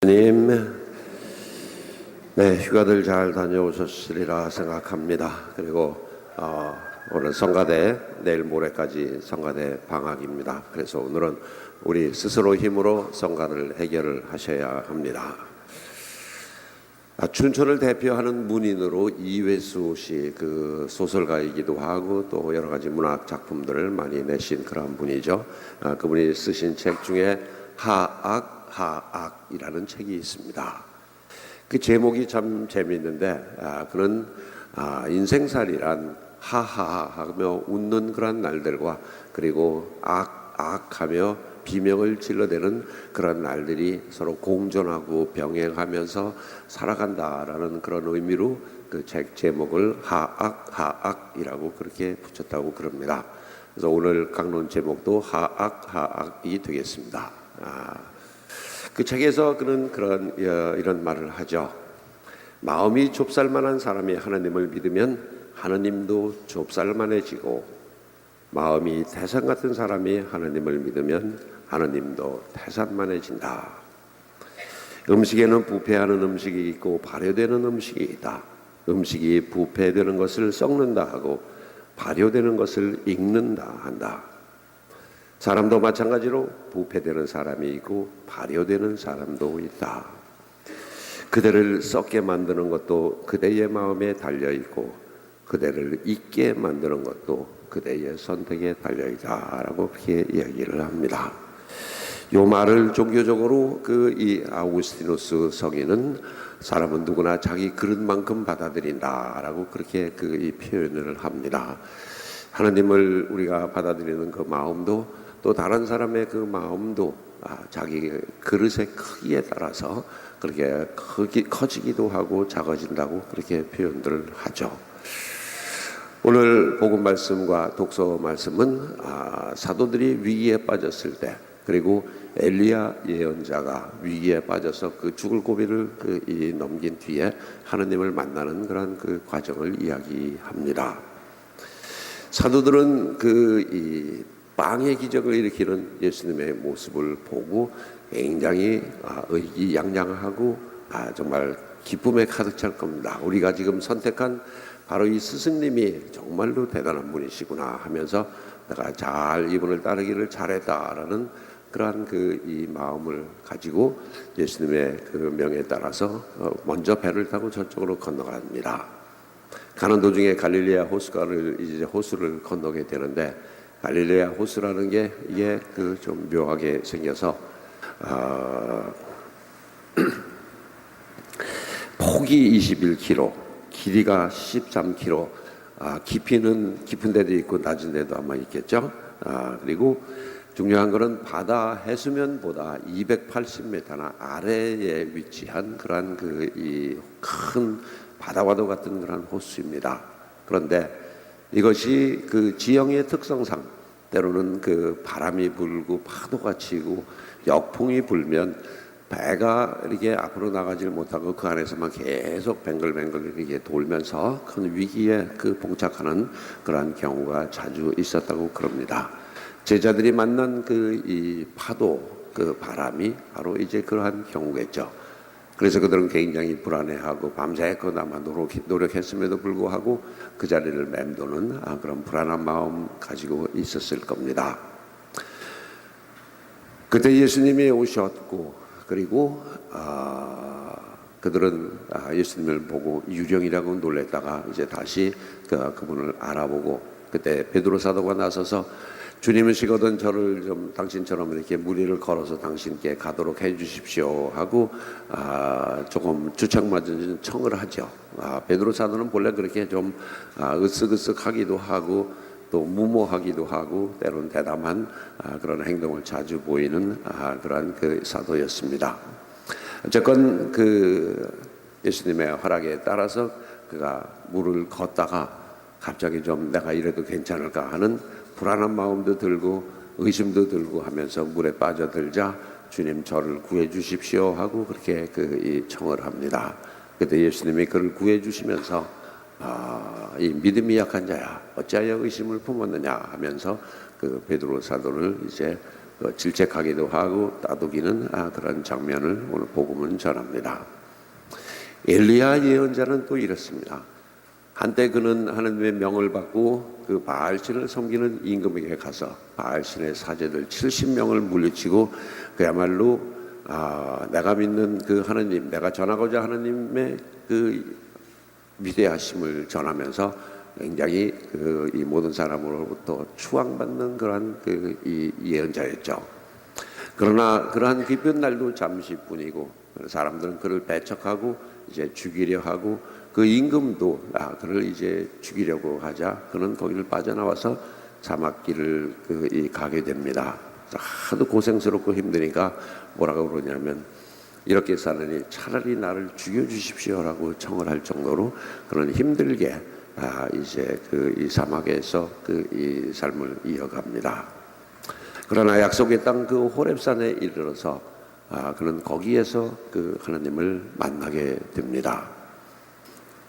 님, 네, 휴가들 잘 다녀오셨으리라 생각합니다. 그리고 오늘 성가대, 내일 모레까지 성가대 방학입니다. 그래서 오늘은 우리 스스로 힘으로 성가를 해결을 하셔야 합니다. 춘천을 대표하는 문인으로 이회수 씨, 그 소설가이기도 하고 또 여러 가지 문학 작품들을 많이 내신 그런 분이죠. 그분이 쓰신 책 중에 하악이라는 책이 있습니다. 그 제목이 참 재미있는데, 그는 인생살이란 하하하며 웃는 그런 날들과 그리고 악하며 비명을 질러대는 그런 날들이 서로 공존하고 병행하면서 살아간다라는 그런 의미로 그 책 제목을 하악이라고 그렇게 붙였다고 그럽니다. 그래서 오늘 강론 제목도 하악이 되겠습니다. 그 책에서 그는 이런 말을 하죠. 마음이 좁쌀만한 사람이 하나님을 믿으면 하나님도 좁쌀만해지고, 마음이 태산 같은 사람이 하나님을 믿으면 하나님도 태산만해진다. 음식에는 부패하는 음식이 있고 발효되는 음식이 있다. 음식이 부패되는 것을 썩는다 하고 발효되는 것을 익는다 한다. 사람도 마찬가지로 부패되는 사람이 있고 발효되는 사람도 있다. 그대를 썩게 만드는 것도 그대의 마음에 달려있고 그대를 잊게 만드는 것도 그대의 선택에 달려있다 라고 그렇게 이야기를 합니다. 이 말을 종교적으로 이 아우구스티누스 성인은 사람은 누구나 자기 그릇만큼 받아들인다 라고 그렇게 이 표현을 합니다. 하나님을 우리가 받아들이는 그 마음도 또 다른 사람의 그 마음도 자기 그릇의 크기에 따라서 그렇게 커지기도 하고 작아진다고 그렇게 표현들을 하죠. 오늘 복음 말씀과 독서 말씀은 사도들이 위기에 빠졌을 때, 그리고 엘리야 예언자가 위기에 빠져서 그 죽을 고비를 넘긴 뒤에 하나님을 만나는 그런 그 과정을 이야기합니다. 사도들은 이 빵의 기적을 일으키는 예수님의 모습을 보고 굉장히 의기양양하고 정말 기쁨에 가득 찰 겁니다. 우리가 지금 선택한 바로 이 스승님이 정말로 대단한 분이시구나 하면서 내가 잘 이분을 따르기를 잘했다라는 그러한 이 마음을 가지고 예수님의 그 명에 따라서 먼저 배를 타고 저쪽으로 건너갑니다. 가는 도중에 갈릴리아 호수를 건너게 되는데, 갈릴레아 호수라는 게 이게 좀 묘하게 생겨서 폭이 21km, 길이가 13km, 깊이는 깊은 데도 있고 낮은 데도 아마 있겠죠. 그리고 중요한 것은 바다 해수면보다 280m나 아래에 위치한 그런 이 큰 바다와도 같은 그런 호수입니다. 그런데 이것이 그 지형의 특성상 때로는 바람이 불고 파도가 치고 역풍이 불면 배가 이렇게 앞으로 나가질 못하고 그 안에서만 계속 뱅글뱅글 이렇게 돌면서 큰 위기에 봉착하는 그러한 경우가 자주 있었다고 그럽니다. 제자들이 만난 이 파도, 바람이 바로 이제 그러한 경우겠죠. 그래서 그들은 굉장히 불안해하고 밤새껏 아마 노력했음에도 불구하고 그 자리를 맴도는 그런 불안한 마음 가지고 있었을 겁니다. 그때 예수님이 오셨고, 그리고 그들은 예수님을 보고 유령이라고 놀랬다가 이제 다시 그분을 알아보고, 그때 베드로 사도가 나서서 주님이시거든 저를 좀 당신처럼 이렇게 무리를 걸어서 당신께 가도록 해주십시오 하고 조금 주책맞은 청을 하죠. 베드로 사도는 본래 그렇게 좀 으쓱으쓱하기도 하고 또 무모하기도 하고 때로는 대담한 그런 행동을 자주 보이는 그런 사도였습니다. 어쨌건 예수님의 허락에 따라서 그가 물을 걷다가 갑자기 좀 내가 이래도 괜찮을까 하는 불안한 마음도 들고 의심도 들고 하면서 물에 빠져들자 주님 저를 구해 주십시오 하고 그렇게 이 청을 합니다. 그때 예수님이 그를 구해 주시면서 이 믿음이 약한 자야 어찌하여 의심을 품었느냐 하면서 베드로 사도를 이제 질책하기도 하고 따두기는 그런 장면을 오늘 복음은 전합니다. 엘리야 예언자는 또 이렇습니다. 한때 그는 하나님의 명을 받고 그 바알신을 섬기는 임금에게 가서 바알신의 사제들 70명을 물리치고 그야말로 내가 믿는 그 하나님, 내가 전하고자 하나님의 그 위대하심을 전하면서 굉장히 이 모든 사람으로부터 추앙받는 그러한 이 예언자였죠. 그러나 그러한 기쁜 날도 잠시뿐이고 사람들은 그를 배척하고 이제 죽이려 하고 그 임금도 그를 이제 죽이려고 하자 그는 거기를 빠져나와서 사막길을 가게 됩니다. 하도 고생스럽고 힘드니까 뭐라고 그러냐면 이렇게 사느니 차라리 나를 죽여주십시오라고 청을 할 정도로 그는 힘들게 이제 이 사막에서 이 삶을 이어갑니다. 그러나 약속의 땅 그 호렙산에 이르러서 그는 거기에서 그 하나님을 만나게 됩니다.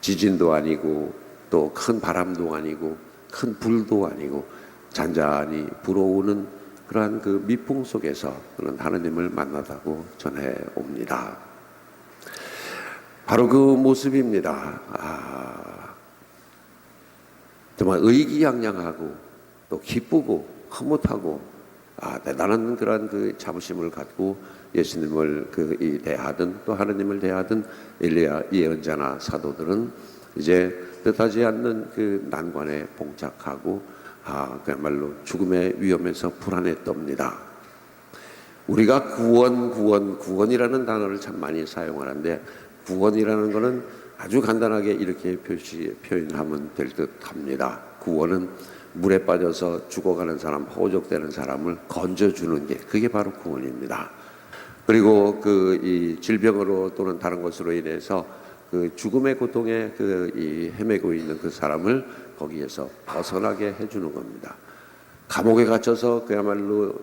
지진도 아니고 또 큰 바람도 아니고 큰 불도 아니고 잔잔히 불어오는 그러한 그 미풍 속에서 그는 하나님을 만나다고 전해옵니다. 바로 그 모습입니다. 정말 의기양양하고 또 기쁘고 흐뭇하고 대단한 그러한 그 자부심을 갖고 예수님을 대하든 또 하나님을 대하든 엘리야 예언자나 사도들은 이제 뜻하지 않는 그 난관에 봉착하고 그야말로 죽음의 위험에서 불안에 떱니다. 우리가 구원이라는 단어를 참 많이 사용하는데 구원이라는 것은 아주 간단하게 이렇게 표현하면 될 듯합니다. 구원은 물에 빠져서 죽어가는 사람, 호적되는 사람을 건져주는 게 그게 바로 구원입니다. 그리고 이 질병으로 또는 다른 것으로 인해서 그 죽음의 고통에 이 헤매고 있는 그 사람을 거기에서 벗어나게 해주는 겁니다. 감옥에 갇혀서 그야말로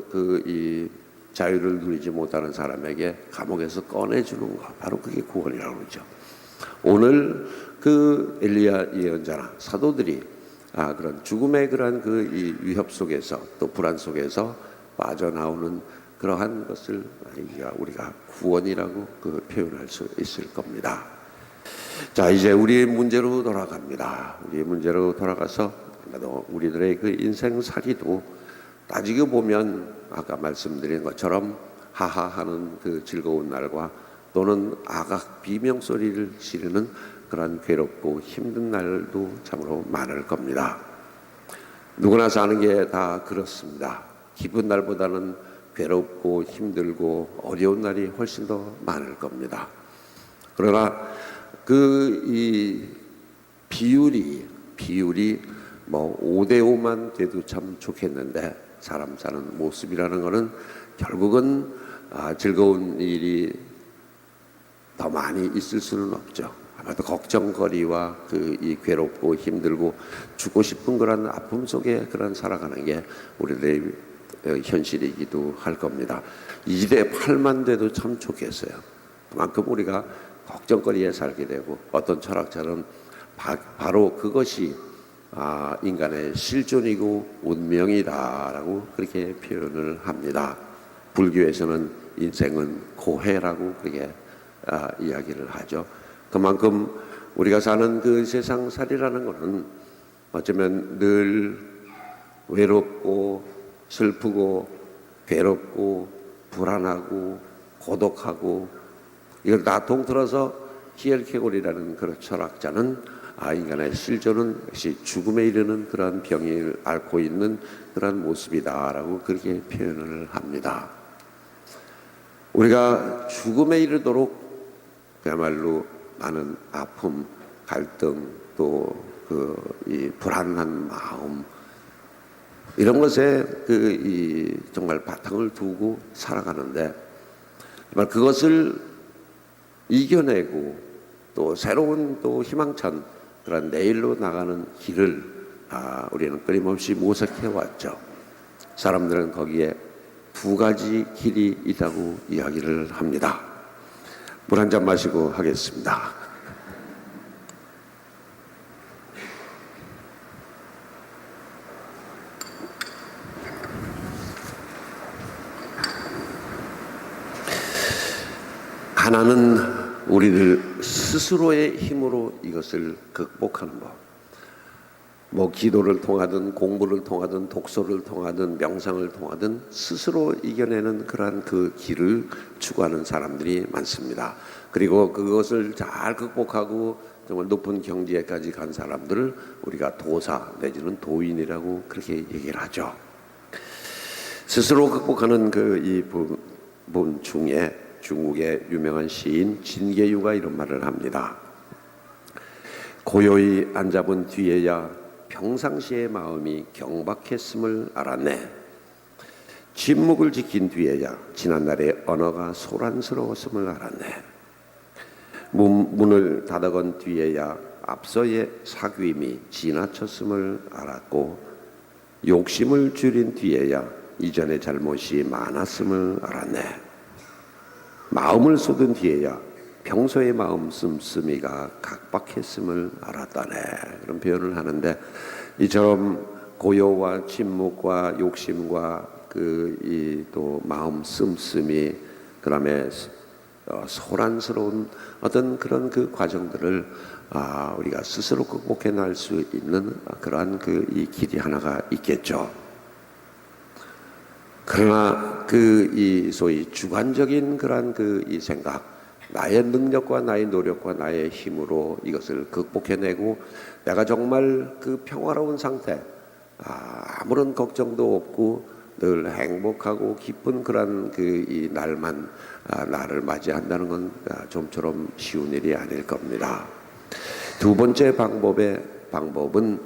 이 자유를 누리지 못하는 사람에게 감옥에서 꺼내주는 것, 바로 그게 구원이라고 그러죠. 오늘 그 엘리야 예언자나 사도들이 그런 죽음의 그러한 이 위협 속에서 또 불안 속에서 빠져나오는 그러한 것을 우리가 구원이라고 표현할 수 있을 겁니다. 자, 이제 우리의 문제로 돌아갑니다. 우리의 문제로 돌아가서 우리들의 그 인생살이도 따지고 보면 아까 말씀드린 것처럼 하하하는 그 즐거운 날과 또는 아각 비명소리를 지르는 그런 괴롭고 힘든 날도 참으로 많을 겁니다. 누구나 사는 게 다 그렇습니다. 기쁜 날보다는 괴롭고 힘들고 어려운 날이 훨씬 더 많을 겁니다. 그러나 이 비율이 5대5만 돼도 참 좋겠는데 사람 사는 모습이라는 것은 결국은 즐거운 일이 더 많이 있을 수는 없죠. 아마도 걱정거리와 이 괴롭고 힘들고 죽고 싶은 그런 아픔 속에 그런 살아가는 게 우리들의 현실이기도 할 겁니다. 2대8만 돼도 참 좋겠어요. 그만큼 우리가 걱정거리에 살게 되고 어떤 철학자는 바로 그것이 인간의 실존이고 운명이다라고 그렇게 표현을 합니다. 불교에서는 인생은 고해라고 그렇게 이야기를 하죠. 그만큼 우리가 사는 그 세상살이라는 것은 어쩌면 늘 외롭고 슬프고 괴롭고 불안하고 고독하고 이걸 다 통틀어서 키엘케골이라는 그런 철학자는 인간의 실존은 역시 죽음에 이르는 그러한 병을 앓고 있는 그러한 모습이다라고 그렇게 표현을 합니다. 우리가 죽음에 이르도록 그야말로 많은 아픔, 갈등, 또 이 불안한 마음 이런 것에 정말 바탕을 두고 살아가는데 정말 그것을 이겨내고 또 새로운 또 희망찬 그런 내일로 나가는 길을 우리는 끊임없이 모색해 왔죠. 사람들은 거기에 두 가지 길이 있다고 이야기를 합니다. 물 한 잔 마시고 하겠습니다. 하나는 우리들 스스로의 힘으로 이것을 극복하는 법. 뭐 기도를 통하든 공부를 통하든 독서를 통하든 명상을 통하든 스스로 이겨내는 그러한 그 길을 추구하는 사람들이 많습니다. 그리고 그것을 잘 극복하고 정말 높은 경지에까지 간 사람들을 우리가 도사 내지는 도인이라고 그렇게 얘기를 하죠. 스스로 극복하는 그 이 부분 중에 중국의 유명한 시인 진계유가 이런 말을 합니다. 고요히 앉아본 뒤에야 평상시의 마음이 경박했음을 알았네. 침묵을 지킨 뒤에야 지난날의 언어가 소란스러웠음을 알았네. 문을 닫아건 뒤에야 앞서의 사귐이 지나쳤음을 알았고, 욕심을 줄인 뒤에야 이전의 잘못이 많았음을 알았네. 마음을 쏟은 뒤에야 평소의 마음 씀씀이가 각박했음을 알았다네. 그런 표현을 하는데, 이처럼 고요와 침묵과 욕심과 또 마음 씀씀이, 그다음에 소란스러운 어떤 그런 그 과정들을 우리가 스스로 극복해 나갈 수 있는 그러한 이 길이 하나가 있겠죠. 그러나 이 소위 주관적인 그러한 이 생각, 나의 능력과 나의 노력과 나의 힘으로 이것을 극복해내고 내가 정말 그 평화로운 상태, 아무런 걱정도 없고 늘 행복하고 기쁜 그런 이 날만 나를 맞이한다는 건 좀처럼 쉬운 일이 아닐 겁니다. 두 번째 방법은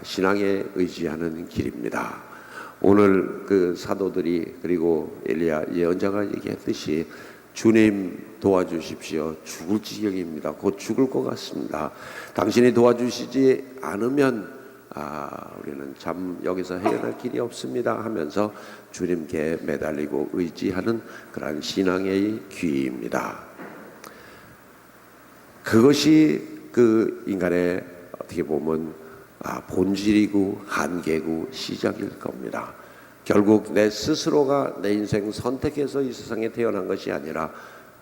신앙에 의지하는 길입니다. 오늘 그 사도들이 그리고 엘리야 예언자가 얘기했듯이 주님 도와주십시오. 죽을 지경입니다. 곧 죽을 것 같습니다. 당신이 도와주시지 않으면 우리는 참 여기서 헤어날 길이 없습니다 하면서 주님께 매달리고 의지하는 그러한 신앙의 귀입니다. 그것이 그 인간의 어떻게 보면 본질이고 한계고 시작일 겁니다. 결국 내 스스로가 내 인생 선택해서 이 세상에 태어난 것이 아니라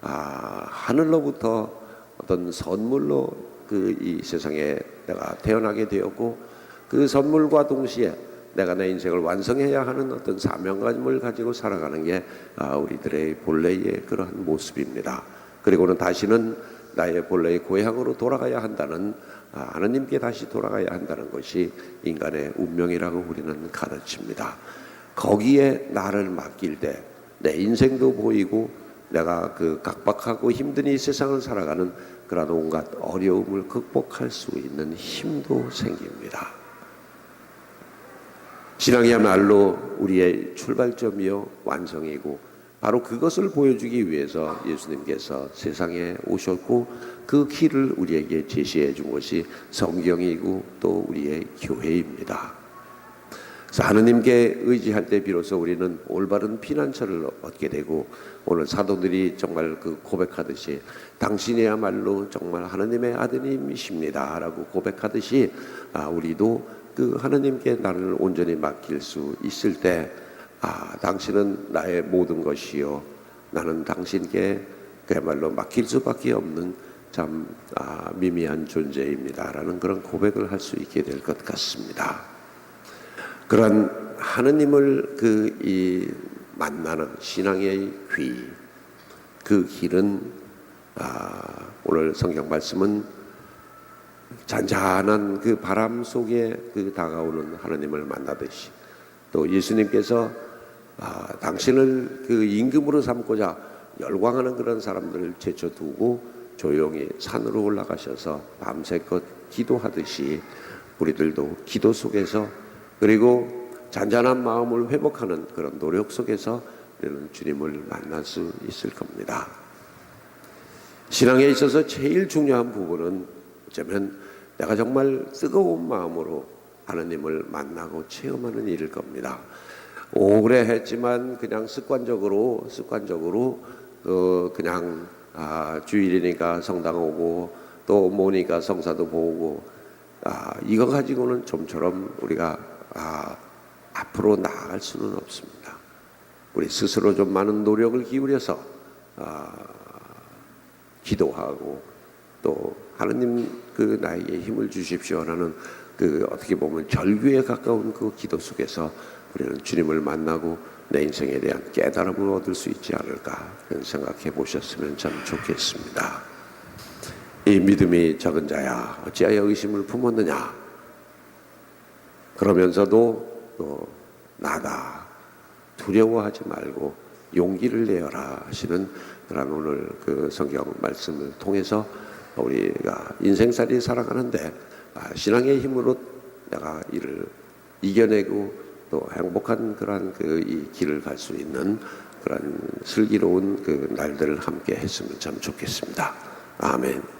하늘로부터 어떤 선물로 이 세상에 내가 태어나게 되었고, 그 선물과 동시에 내가 내 인생을 완성해야 하는 어떤 사명감을 가지고 살아가는 게 우리들의 본래의 그러한 모습입니다. 그리고는 다시는 나의 본래의 고향으로 돌아가야 한다는, 하나님께 다시 돌아가야 한다는 것이 인간의 운명이라고 우리는 가르칩니다. 거기에 나를 맡길 때 내 인생도 보이고 내가 그 각박하고 힘든 이 세상을 살아가는 그런 온갖 어려움을 극복할 수 있는 힘도 생깁니다. 신앙이야말로 우리의 출발점이요 완성이고, 바로 그것을 보여주기 위해서 예수님께서 세상에 오셨고 그 길을 우리에게 제시해 준 것이 성경이고 또 우리의 교회입니다. 그래서 하느님께 의지할 때 비로소 우리는 올바른 피난처를 얻게 되고, 오늘 사도들이 정말 그 고백하듯이 당신이야말로 정말 하느님의 아드님이십니다 라고 고백하듯이 우리도 그 하느님께 나를 온전히 맡길 수 있을 때 당신은 나의 모든 것이요 나는 당신께 그야말로 맡길 수밖에 없는 참 미미한 존재입니다 라는 그런 고백을 할 수 있게 될 것 같습니다. 그런 하느님을 만나는 신앙의 귀, 그 길은 오늘 성경 말씀은 잔잔한 그 바람 속에 다가오는 하나님을 만나듯이, 또 예수님께서 당신을 그 임금으로 삼고자 열광하는 그런 사람들을 제쳐두고 조용히 산으로 올라가셔서 밤새껏 기도하듯이 우리들도 기도 속에서, 그리고 잔잔한 마음을 회복하는 그런 노력 속에서 우리는 주님을 만날 수 있을 겁니다. 신앙에 있어서 제일 중요한 부분은 어쩌면 내가 정말 뜨거운 마음으로 하나님을 만나고 체험하는 일일 겁니다. 오래 했지만 그냥 습관적으로 그냥 주일이니까 성당 오고 또 모니까 성사도 보고 이거 가지고는 좀처럼 우리가 앞으로 나아갈 수는 없습니다. 우리 스스로 좀 많은 노력을 기울여서 기도하고 또 하나님 그 나에게 힘을 주십시오라는 그 어떻게 보면 절규에 가까운 그 기도 속에서 우리는 주님을 만나고 내 인생에 대한 깨달음을 얻을 수 있지 않을까 그런 생각해 보셨으면 참 좋겠습니다. 이 믿음이 적은 자야 어찌하여 의심을 품었느냐 그러면서도 또 나다 두려워하지 말고 용기를 내어라 하시는 그런 오늘 그 성경 말씀을 통해서 우리가 인생살이 살아가는데 신앙의 힘으로 내가 이를 이겨내고 또 행복한 그러한 그 이 길을 갈 수 있는 그런 슬기로운 그 날들을 함께 했으면 참 좋겠습니다. 아멘.